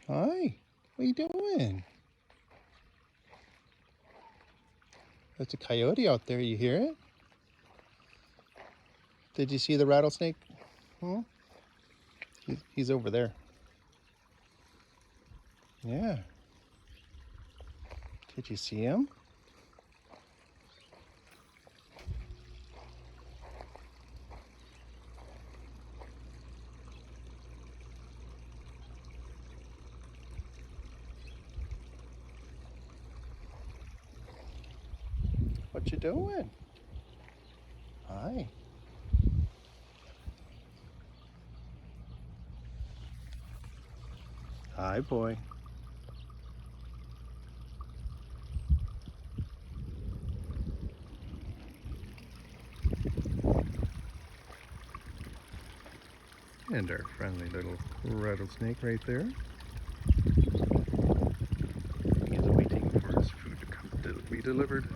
Hi, what are you doing? There's a coyote out there, you hear it? Did you see the rattlesnake? Hmm? He's over there. Yeah. Did you see him? What you doing? Hi. Hi, boy. And our friendly little rattlesnake right there. He's waiting for his food to be delivered.